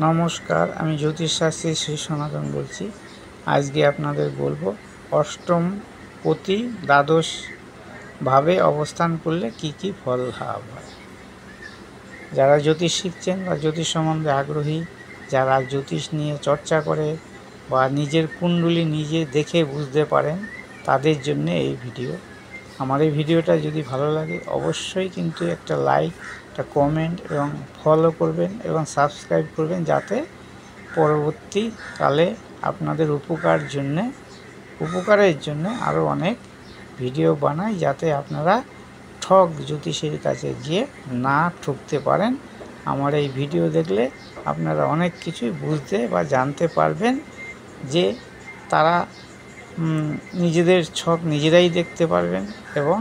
নমস্কার, আমি জ্যোতিষশাস্ত্রী শ্রী সনাতন বলছি। আজকে আপনাদের বলবো অষ্টম পতি দ্বাদশ ভাবে অবস্থান করলে কি কি ফল লাভ হয়। যারা জ্যোতিষ শিখছেন বা জ্যোতিষ সম্বন্ধে আগ্রহী, যারা জ্যোতিষ নিয়ে চর্চা করে বা নিজের কুণ্ডলী নিজে দেখে বুঝতে পারেন, তাদের জন্য এই ভিডিও। আমার এই ভিডিওটা যদি ভালো লাগে অবশ্যই কিন্তু একটা লাইক, একটা কমেন্ট এবং ফলো করবেন এবং সাবস্ক্রাইব করবেন, যাতে পরবর্তীকালে আপনাদের উপকারের জন্য আরও অনেক ভিডিও বানাই, যাতে আপনারা ঠক জ্যোতিষের কাছে গিয়ে না ঠকতে পারেন। আমার এই ভিডিও দেখলে আপনারা অনেক কিছুই বুঝতে বা জানতে পারবেন, যে তারা নিজেদের ছক নিজেরাই দেখতে পারবেন এবং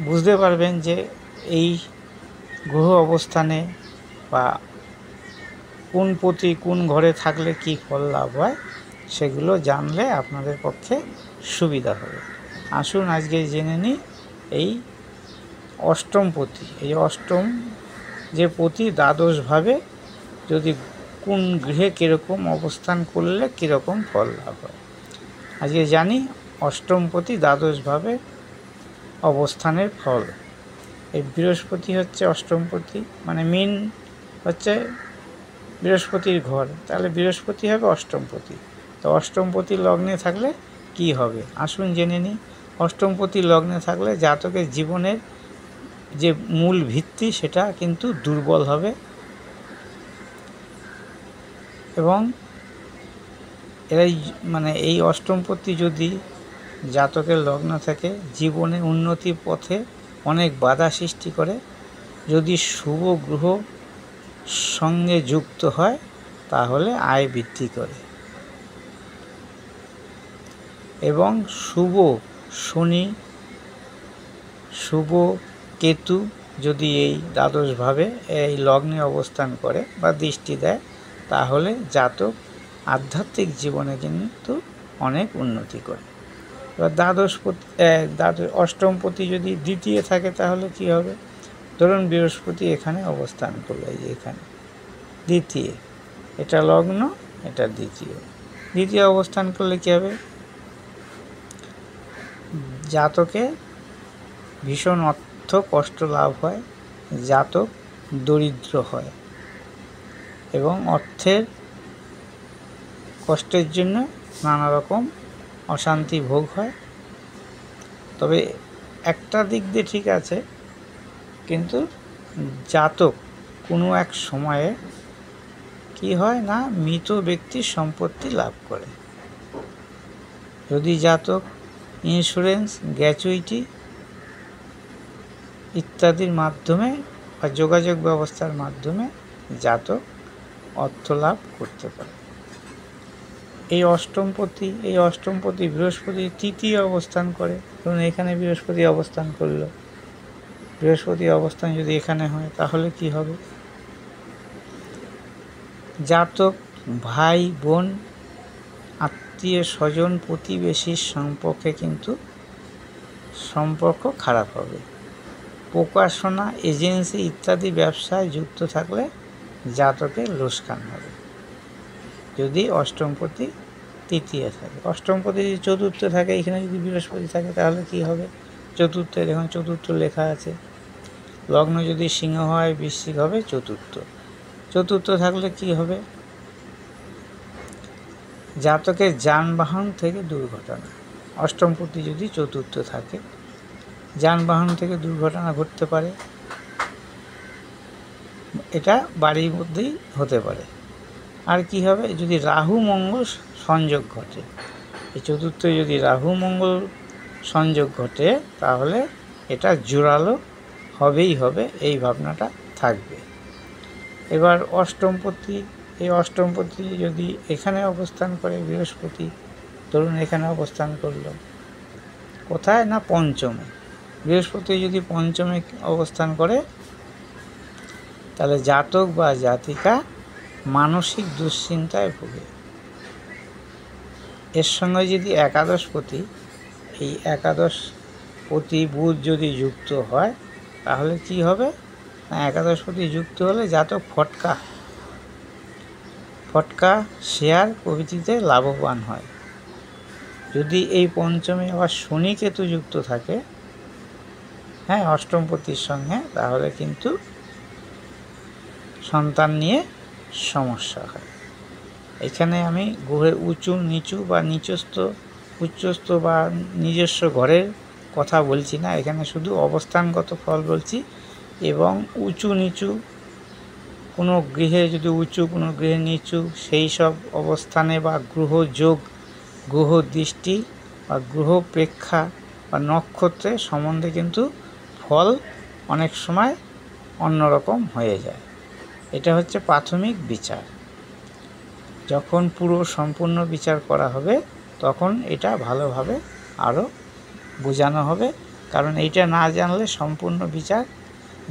বুঝতে পারবেন যে এই গ্রহ অবস্থানে বা কোন পতি কোন ঘরে থাকলে কি ফল লাভ হয়, সেগুলো জানলে আপনাদের পক্ষে সুবিধা হবে। আসুন আজকে জেনে নিই এই অষ্টম পতি। এই অষ্টম যে পতি দ্বাদশভাবে যদি কোন গৃহে কীরকম অবস্থান করলে কীরকম ফল লাভ হয়। আজকে জানি অষ্টমপতি দ্বাদশভাবে অবস্থানের ফল। এই বৃহস্পতি হচ্ছে অষ্টমপতি, মানে মিন হচ্ছে বৃহস্পতির ঘর, তাহলে বৃহস্পতি হবে অষ্টমপতি। তো অষ্টমপতি লগ্নে থাকলে কি হবে, আসুন জেনে নিই। অষ্টমপতি লগ্নে থাকলে জাতকের জীবনের যে মূল ভিত্তি সেটা কিন্তু দুর্বল হবে, এবং এই অষ্টমপতি যদি জাতকের লগ্ন থেকে জীবনে উন্নতির পথে অনেক বাধা সৃষ্টি করে। যদি শুভ গ্রহ সঙ্গে যুক্ত হয় তাহলে আয় বৃদ্ধি করে, এবং শুভ শনি, শুভ কেতু যদি এই দ্বাদশভাবে এই লগ্নে অবস্থান করে বা দৃষ্টি দেয়, তাহলে জাতক আধ্যাত্মিক জীবনে কিন্তু অনেক উন্নতি করে। এবার অষ্টমপতি যদি দ্বিতীয় থাকে তাহলে কি হবে। ধরুন বৃহস্পতি এখানে অবস্থান করলো, এই যে এখানে দ্বিতীয়, এটা লগ্ন, এটা দ্বিতীয় অবস্থান করলে কি হবে, জাতকে ভীষণ অর্থ কষ্ট লাভ হয়, জাতক দরিদ্র হয় এবং অর্থের কষ্টের জন্য নানা রকম অশান্তি ভোগ হয়। তবে একটা দিক দিয়ে ঠিক আছে, কিন্তু জাতক কোনো এক সময়ে কি হয় না, মৃত ব্যক্তির সম্পত্তি লাভ করে। যদি জাতক ইন্স্যুরেন্স, গ্র্যাচুইটি ইত্যাদির মাধ্যমে বা যোগাযোগ ব্যবস্থার মাধ্যমে জাতক অর্থ লাভ করতে পারে। এই অষ্টমপতি বৃহস্পতি তৃতীয় অবস্থান করে। ধরুন এখানে বৃহস্পতি অবস্থান করলো, বৃহস্পতি অবস্থান যদি এখানে হয় তাহলে কি হবে, জাতক ভাই বোন, আত্মীয় স্বজন, প্রতিবেশীর সম্পর্কে কিন্তু সম্পর্ক খারাপ হবে। প্রকাশনা, এজেন্সি ইত্যাদি ব্যবসায় যুক্ত থাকলে জাতকের লোকসান হবে যদি অষ্টমপতি তৃতীয় থাকে। অষ্টমপতি যদি চতুর্থ থাকে, এখানে যদি বৃহস্পতি থাকে তাহলে কি হবে, চতুর্থ, দেখুন চতুর্থ লেখা আছে। লগ্ন যদি সিংহ হয়, বৃশ্চিক হবে চতুর্থ থাকলে কি হবে, জাতকের যানবাহন থেকে দুর্ঘটনা। অষ্টমপতি যদি চতুর্থ থাকে, যানবাহন থেকে দুর্ঘটনা ঘটতে পারে, এটা বাড়ির মধ্যেই হতে পারে। আর কি হবে, যদি রাহু মঙ্গল সংযোগ ঘটে, এই চতুর্থ যদি রাহু মঙ্গল সংযোগ ঘটে তাহলে এটা জোরালো হবেই হবে, এই ভাবনাটা থাকবে। এবার অষ্টমপতি যদি এখানে অবস্থান করে বৃহস্পতি, ধরুন এখানে অবস্থান করলো, কোথায় না পঞ্চমে। বৃহস্পতি যদি পঞ্চমে অবস্থান করে তাহলে জাতক বা জাতিকা মানসিক দুশ্চিন্তায় ভোগে। এর সঙ্গে যদি একাদশপতি, এই একাদশপতি বুধ যদি যুক্ত হয় তাহলে কি হবে না, একাদশপতি যুক্ত হলে জাতক ফটকা ফটকা, শেয়ার প্রভৃতিতে লাভবান হয়। যদি এই পঞ্চমে আবার শনি কেতু যুক্ত থাকে, হ্যাঁ, অষ্টমপতির সঙ্গে, তাহলে কিন্তু সন্তান নিয়ে সমস্যা হয়। এখানে আমি গ্রহের উঁচু নিচু বা নিচস্থ উচ্চস্থ বা নিজস্ব ঘরের কথা বলছি না, এখানে শুধু অবস্থানগত ফল বলছি। এবং উঁচু নিচু কোনো গৃহে যদি উঁচু, কোনো গৃহে নিচু, সেই সব অবস্থানে বা গ্রহ যোগ, গ্রহ দৃষ্টি বা গ্রহ প্রেক্ষা বা নক্ষত্রের সম্বন্ধে কিন্তু ফল অনেক সময় অন্যরকম হয়ে যায়। এটা হচ্ছে প্রাথমিক বিচার। যখন পুরো সম্পূর্ণ বিচার করা হবে তখন এটা ভালোভাবে আরও বোঝানো হবে, কারণ এইটা না জানলে সম্পূর্ণ বিচার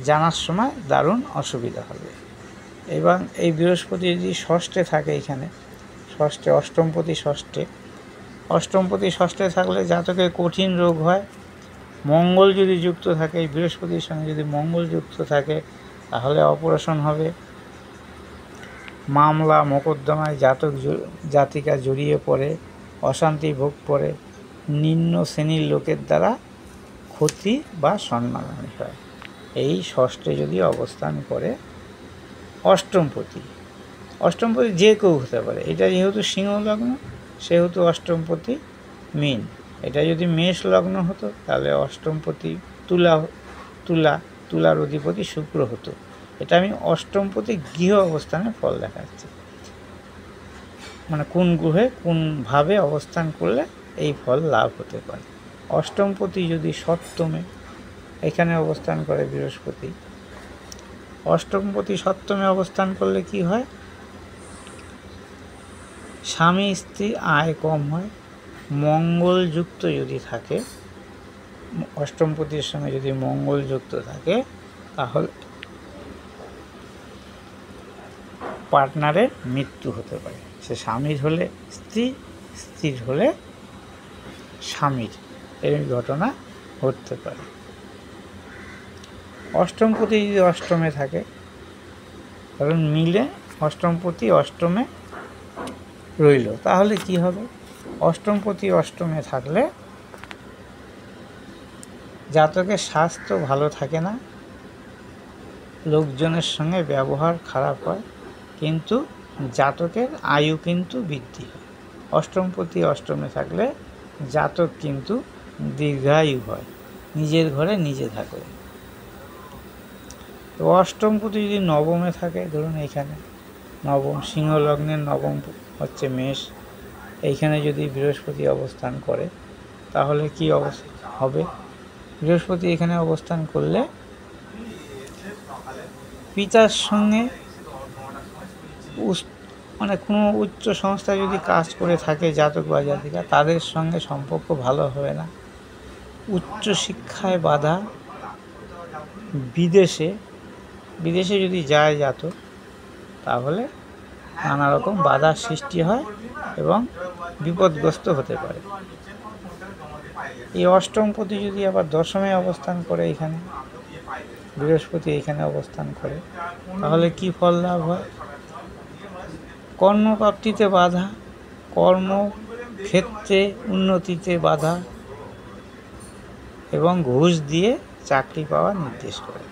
জানার সময় দারুণ অসুবিধা হবে। এবং এই বৃহস্পতি যদি ষষ্ঠে থাকে, এখানে ষষ্ঠে, অষ্টমপতি ষষ্ঠে, অষ্টমপতি ষষ্ঠে থাকলে জাতকে কঠিন রোগ হয়। মঙ্গল যদি যুক্ত থাকে, এই বৃহস্পতির সঙ্গে যদি মঙ্গল যুক্ত থাকে, তাহলে অপারেশন হবে। মামলা মোকদ্দমায় জাতিকা জড়িয়ে পড়ে, অশান্তি ভোগ করে, নিম্ন শ্রেণীর লোকের দ্বারা ক্ষতি বা সম্মানহানি হয়। এই ষষ্ঠে যদি অবস্থান করে অষ্টমপতি, অষ্টমপতি যে কেউ হতে পারে। এটা যেহেতু সিংহ লগ্ন, সেহেতু অষ্টমপতি মীন। এটা যদি মেষ লগ্ন হতো তাহলে অষ্টমপতি তুলার অধিপতি শুক্র হতো। এটা আমি অষ্টমপতি গৃহ অবস্থানে ফল দেখাচ্ছি, মানে কোন গ্রহে কোনভাবে অবস্থান করলে এই ফল লাভ হতে পারে। অষ্টমপতি যদি সপ্তমে এখানে অবস্থান করে বৃহস্পতি, অষ্টমপতি সপ্তমে অবস্থান করলে কি হয়? স্বামী স্ত্রী আয় কম হয়। মঙ্গলযুক্ত যদি থাকে, অষ্টমপতির সঙ্গে যদি মঙ্গলযুক্ত থাকে, তাহলে পার্টনারের মৃত্যু হতে পারে। সে স্বামীর হলে স্ত্রী, স্ত্রীর হলে স্বামীর, এই ঘটনা ঘটতে পারে। অষ্টমপতি যদি অষ্টমে থাকে, কারণ মিলে অষ্টমপতি অষ্টমে রইল, তাহলে কি হবে? অষ্টমপতি অষ্টমে থাকলে জাতকের স্বাস্থ্য ভালো থাকে না, লোকজনের সঙ্গে ব্যবহার খারাপ হয়, কিন্তু জাতকের আয়ু কিন্তু বৃদ্ধি হয়। অষ্টমপতি অষ্টমে থাকলে জাতক কিন্তু দীর্ঘায়ু হয়, নিজের ঘরে নিজে থাকে। তো অষ্টমপতি যদি নবমে থাকে, ধরুন এইখানে নবম, সিংহ লগ্নের নবম হচ্ছে মেষ, এইখানে যদি বৃহস্পতি অবস্থান করে, তাহলে কি হবে? বৃহস্পতি এখানে অবস্থান করলে পিতার সঙ্গে মানে কোনো উচ্চ সংস্থায় যদি কাজ করে থাকে জাতক বা জাতিকা, তাদের সঙ্গে সম্পর্ক ভালো হবে না। উচ্চ শিক্ষায় বাধা, বিদেশে যদি যায় জাতক, তাহলে নানা রকম বাধার সৃষ্টি হয় এবং বিপদগ্রস্ত হতে পারে। এই অষ্টমপতি যদি আবার দশমে অবস্থান করে, এখানে বৃহস্পতি এখানে অবস্থান করে, তাহলে কি ফল লাভ হয়? কর্মপ্রাপ্তিতে বাধা, কর্মক্ষেত্রে উন্নতিতে বাধা এবং ঘুষ দিয়ে চাকরি পাওয়ার নির্দেশ করে।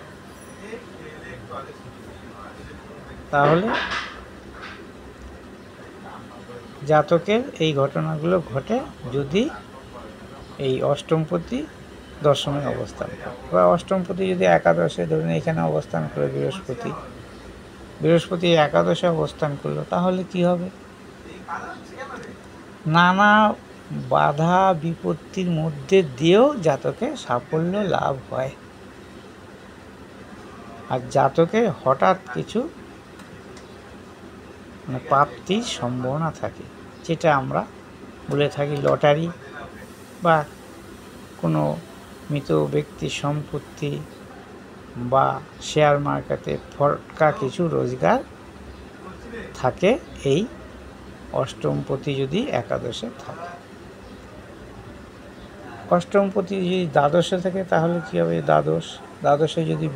তাহলে জাতকের এই ঘটনাগুলো ঘটে যদি এই অষ্টমপতি দশমে অবস্থান করে, বা অষ্টমপতি যদি একাদশে, ধরুন এখানে অবস্থান করে বৃহস্পতি একাদশে অবস্থান করলো, তাহলে কি হবে? নানা বাধা বিপত্তির মধ্যে দিয়েও জাতকের সাফল্য লাভ হয়। আর জাতকের হঠাৎ কিছু প্রাপ্তির সম্ভাবনা থাকে, যেটা আমরা বলে থাকি লটারি, বা কোনো মৃত ব্যক্তির সম্পত্তি, বা শেয়ার মার্কেটে ফটকা কিছু রোজগার থাকে এই অষ্টমপতি যদি একাদশে থাকে। অষ্টমপতি যদি দ্বাদশে থাকে, তাহলে কী হবে? দ্বাদশে যদি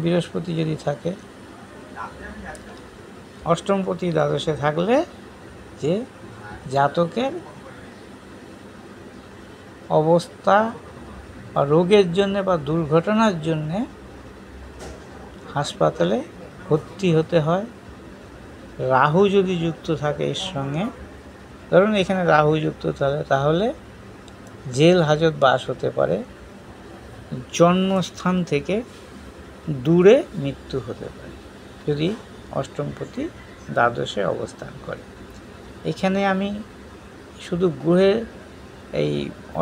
বৃহস্পতি যদি থাকে, অষ্টমপতি দ্বাদশে থাকলে যে জাতকের অবস্থা বা রোগের জন্যে বা দুর্ঘটনার জন্যে হাসপাতালে ভর্তি হতে হয়। রাহু যদি যুক্ত থাকে এর সঙ্গে, ধরুন এখানে রাহু যুক্ত থাকে, তাহলে জেল হাজত বাস হতে পারে, জন্মস্থান থেকে দূরে মৃত্যু হতে পারে যদি অষ্টমপতি দ্বাদশে অবস্থান করে। এখানে আমি শুধু গ্রহের এই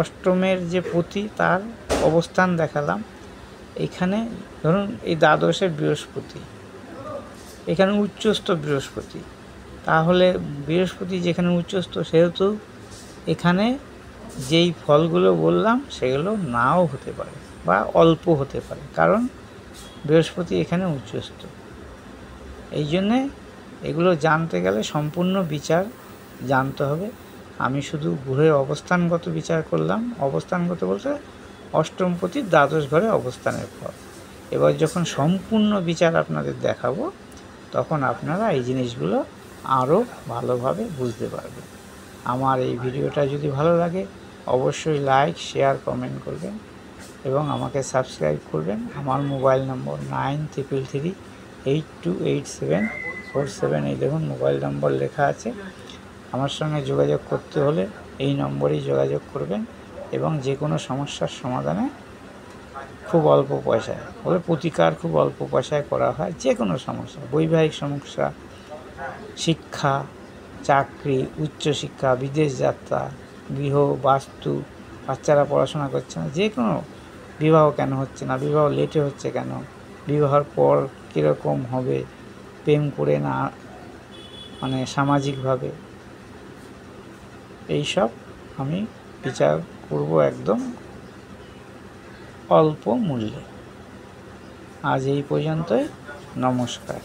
অষ্টমের যে পতি তার অবস্থান দেখালাম। এখানে ধরুন এই দ্বাদশে বৃহস্পতি, এখানে উচ্চস্থ বৃহস্পতি, তাহলে বৃহস্পতি যেখানে উচ্চস্থ সেহেতু এখানে যেই ফলগুলো বললাম সেগুলো নাও হতে পারে বা অল্প হতে পারে, কারণ বৃহস্পতি এখানে উচ্চস্থ। এই জন্যে এগুলো জানতে গেলে সম্পূর্ণ বিচার জানতে হবে। আমি শুধু গ্রহের অবস্থানগত বিচার করলাম। অবস্থানগত বলতে অষ্টমপতির দ্বাদশ ঘরে অবস্থানের ফল। এবার যখন সম্পূর্ণ বিচার আপনাদের দেখাবো তখন আপনারা এই জিনিসগুলো আরও ভালোভাবে বুঝতে পারবেন। আমার এই ভিডিওটা যদি ভালো লাগে অবশ্যই লাইক, শেয়ার, কমেন্ট করবেন এবং আমাকে সাবস্ক্রাইব করবেন। আমার মোবাইল নম্বর 9333828747। এই দেখুন মোবাইল নম্বর লেখা আছে। আমার সঙ্গে যোগাযোগ করতে হলে এই নম্বরেই যোগাযোগ করবেন এবং যে কোনো সমস্যার সমাধানে খুব অল্প পয়সায় বলে প্রতিকার খুব অল্প পয়সায় করা হয়। যে কোনো সমস্যা, বৈবাহিক সমস্যা, শিক্ষা, চাকরি, উচ্চশিক্ষা, বিদেশ যাত্রা, গৃহ, বাস্তু, বাচ্চারা পড়াশোনা করছে না, যে কোনো বিবাহ কেন হচ্ছে না, বিবাহ লেটে হচ্ছে কেন, বিবাহের পর কীরকম হবে, প্রেম করে না মানে সামাজিকভাবে, এইসব আমি বিচার করব একদম অল্প মূল্যে। আজ এই পর্যন্তই। নমস্কার।